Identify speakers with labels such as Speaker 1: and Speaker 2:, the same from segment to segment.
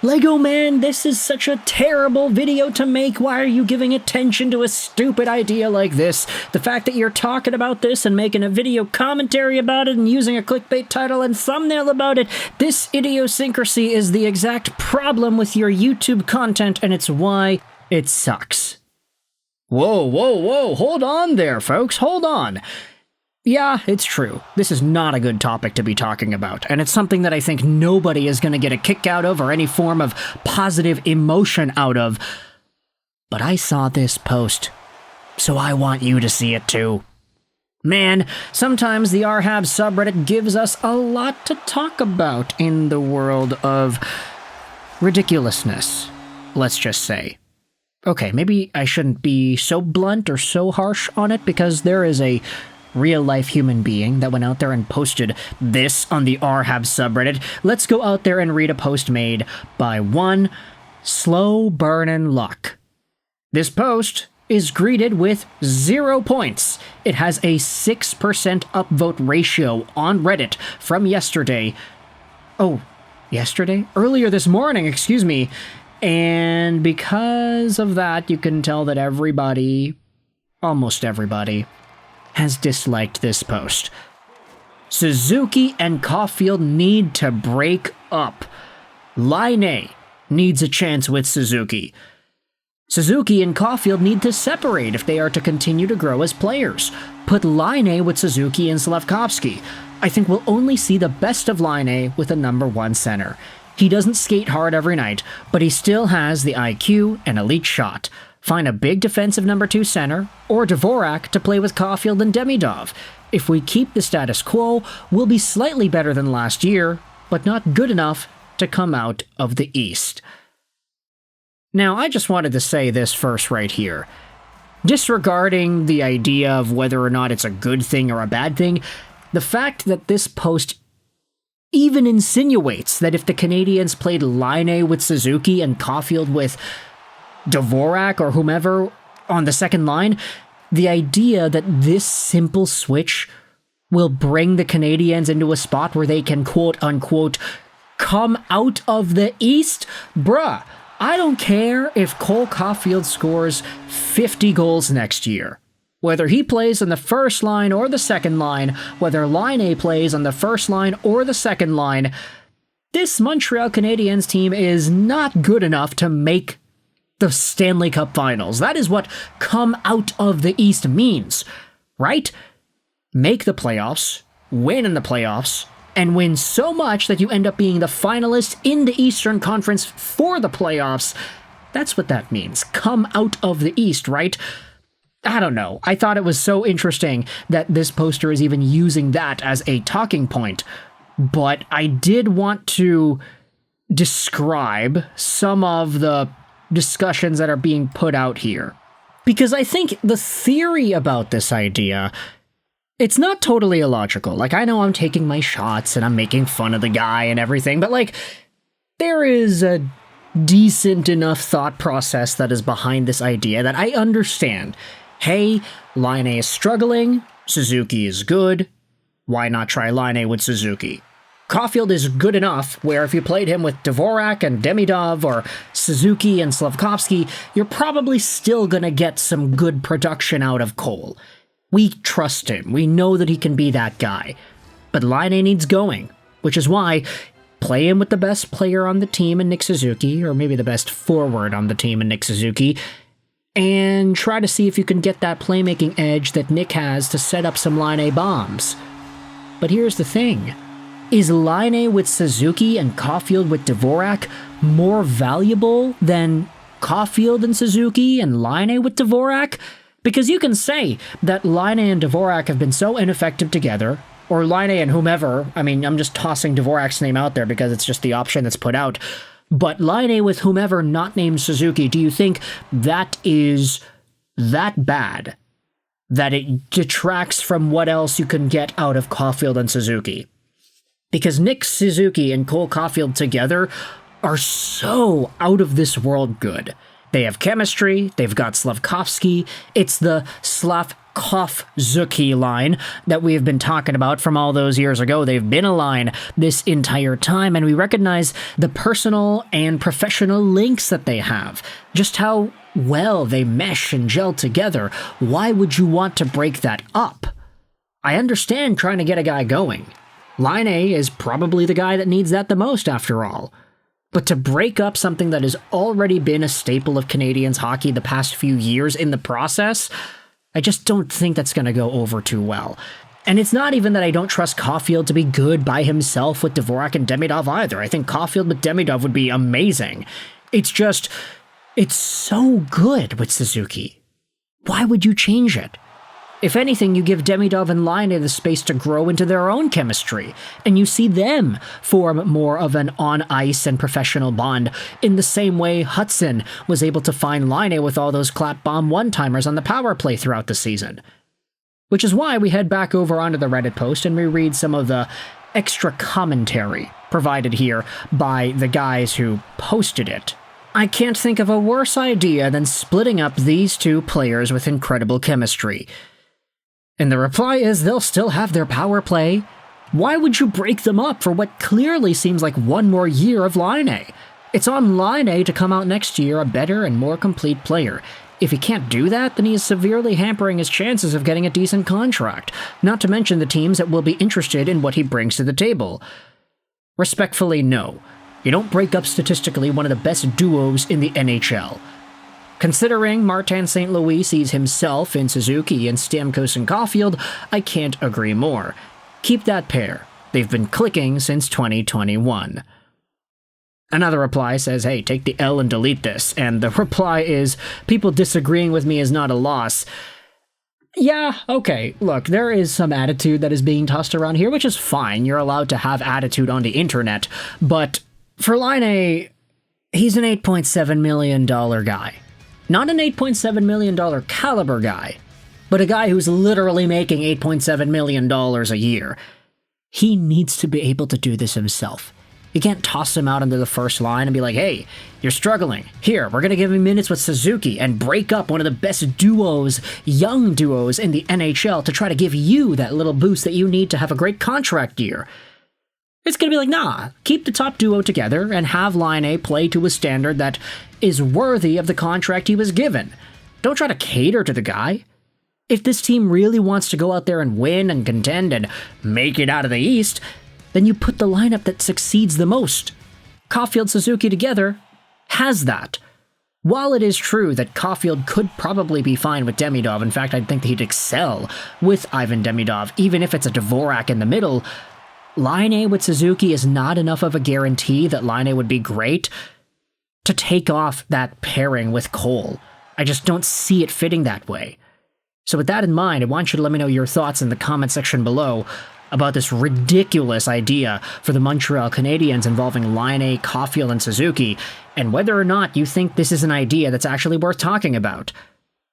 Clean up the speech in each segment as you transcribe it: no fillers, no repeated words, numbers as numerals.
Speaker 1: Lego man, this is such a terrible video to make. Why are you giving attention to a stupid idea like this? The fact that you're talking about this and making a video commentary about it and using a clickbait title and thumbnail about it, this idiosyncrasy is the exact problem with your YouTube content, and it's why it sucks. Whoa, hold on there, folks, hold on. Yeah, it's true. This is not a good topic to be talking about, and it's something that I think nobody is going to get a kick out of or any form of positive emotion out of. But I saw this post, so I want you to see it too. Man, sometimes the RHAB subreddit gives us a lot to talk about in the world of ridiculousness, let's just say. Okay, maybe I shouldn't be so blunt or so harsh on it, because there is a real-life human being that went out there and posted this on the RHAB subreddit. Let's go out there and read a post made by one Slow Burnin' Luck. This post is greeted with 0 points. It has a 6% upvote ratio on Reddit from yesterday. Oh, yesterday? Earlier this morning, excuse me. And because of that, you can tell that everybody, almost everybody, has disliked this post. Suzuki and Caufield need to break up. Laine needs a chance with Suzuki. Suzuki and Caufield need to separate if they are to continue to grow as players. Put Laine with Suzuki and Slafkovsky. I think we'll only see the best of Laine with a number 1 center. He doesn't skate hard every night, but he still has the IQ and elite shot. Find a big defensive number 2 center, or Dvorak to play with Caufield and Demidov. If we keep the status quo, we'll be slightly better than last year, but not good enough to come out of the East. Now, I just wanted to say this first right here. Disregarding the idea of whether or not it's a good thing or a bad thing, the fact that this post even insinuates that if the Canadiens played Laine with Suzuki and Caufield with Dvorak or whomever on the second line, the idea that this simple switch will bring the Canadiens into a spot where they can quote-unquote come out of the East? Bruh, I don't care if Cole Caufield scores 50 goals next year. Whether he plays on the first line or the second line, whether Laine plays on the first line or the second line, this Montreal Canadiens team is not good enough to make the Stanley Cup Finals. That is what come out of the East means, right? Make the playoffs, win in the playoffs, and win so much that you end up being the finalist in the Eastern Conference for the playoffs. That's what that means. Come out of the East, right? I don't know. I thought it was so interesting that this poster is even using that as a talking point, but I did want to describe some of the discussions that are being put out here. Because I think the theory about this idea, it's not totally illogical. Like, I know I'm taking my shots and I'm making fun of the guy and everything, but like, there is a decent enough thought process that is behind this idea that I understand. Hey, Laine is struggling, Suzuki is good, why not try Laine with Suzuki? Caufield is good enough where if you played him with Dvorak and Demidov or Suzuki and Slafkovsky, you're probably still gonna get some good production out of Cole. We trust him. We know that he can be that guy. But Laine needs going, which is why play him with the best player on the team in Nick Suzuki, or maybe the best forward on the team in Nick Suzuki, and try to see if you can get that playmaking edge that Nick has to set up some Laine bombs. But here's the thing. Is Laine with Suzuki and Caufield with Dvorak more valuable than Caufield and Suzuki and Laine with Dvorak? Because you can say that Laine and Dvorak have been so ineffective together, or Laine and whomever. I mean, I'm just tossing Dvorak's name out there because it's just the option that's put out. But Laine with whomever not named Suzuki, do you think that is that bad that it detracts from what else you can get out of Caufield and Suzuki? Because Nick Suzuki and Cole Caufield together are so out of this world good. They have chemistry, they've got Slavkovsky, it's the Slavkovsky line that we have been talking about from all those years ago. They've been a line this entire time, and we recognize the personal and professional links that they have. Just how well they mesh and gel together. Why would you want to break that up? I understand trying to get a guy going. Laine is probably the guy that needs that the most, after all. But to break up something that has already been a staple of Canadiens hockey the past few years in the process, I just don't think that's going to go over too well. And it's not even that I don't trust Caufield to be good by himself with Dvorak and Demidov either. I think Caufield with Demidov would be amazing. It's just, it's so good with Suzuki. Why would you change it? If anything, you give Demidov and Laine the space to grow into their own chemistry, and you see them form more of an on-ice and professional bond in the same way Hudson was able to find Laine with all those clap bomb one-timers on the power play throughout the season. Which is why we head back over onto the Reddit post and we read some of the extra commentary provided here by the guys who posted it. I can't think of a worse idea than splitting up these two players with incredible chemistry. And the reply is they'll still have their power play. Why would you break them up for what clearly seems like one more year of Laine? It's on Laine to come out next year a better and more complete player. If he can't do that, then he is severely hampering his chances of getting a decent contract, not to mention the teams that will be interested in what he brings to the table. Respectfully, no. You don't break up statistically one of the best duos in the NHL. Considering Martin St. Louis sees himself in Suzuki and Stamkos and Caufield, I can't agree more. Keep that pair. They've been clicking since 2021. Another reply says, hey, take the L and delete this. And the reply is, people disagreeing with me is not a loss. Yeah, okay, look, there is some attitude that is being tossed around here, which is fine. You're allowed to have attitude on the internet. But for Laine, he's an $8.7 million guy. Not an $8.7 million caliber guy, but a guy who's literally making $8.7 million a year. He needs to be able to do this himself. You can't toss him out into the first line and be like, hey, you're struggling. Here, we're going to give him minutes with Suzuki and break up one of the best duos, young duos in the NHL to try to give you that little boost that you need to have a great contract year. It's going to be like, nah, keep the top duo together and have Laine play to a standard that is worthy of the contract he was given. Don't try to cater to the guy. If this team really wants to go out there and win and contend and make it out of the East, then you put the lineup that succeeds the most. Caufield Suzuki together has that. While it is true that Caufield could probably be fine with Demidov, in fact, I think that he'd excel with Ivan Demidov, even if it's a Dvorak in the middle, Laine with Suzuki is not enough of a guarantee that Laine would be great to take off that pairing with Cole. I just don't see it fitting that way. So with that in mind, I want you to let me know your thoughts in the comment section below about this ridiculous idea for the Montreal Canadiens involving Laine, Caufield, and Suzuki, and whether or not you think this is an idea that's actually worth talking about.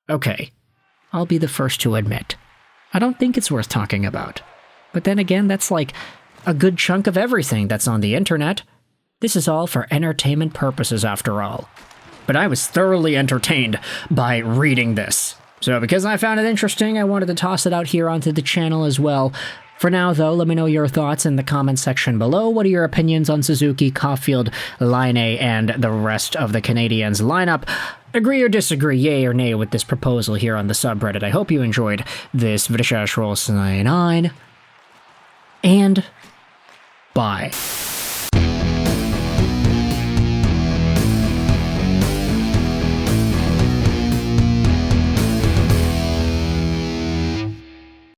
Speaker 1: Okay, I'll be the first to admit, I don't think it's worth talking about. But then again, that's like a good chunk of everything that's on the internet. This is all for entertainment purposes after all. But I was thoroughly entertained by reading this. So because I found it interesting, I wanted to toss it out here onto the channel as well. For now, though, let me know your thoughts in the comment section below. What are your opinions on Suzuki, Caufield, Laine, and the rest of the Canadiens lineup? Agree or disagree, yay or nay, with this proposal here on the subreddit. I hope you enjoyed this video. And bye.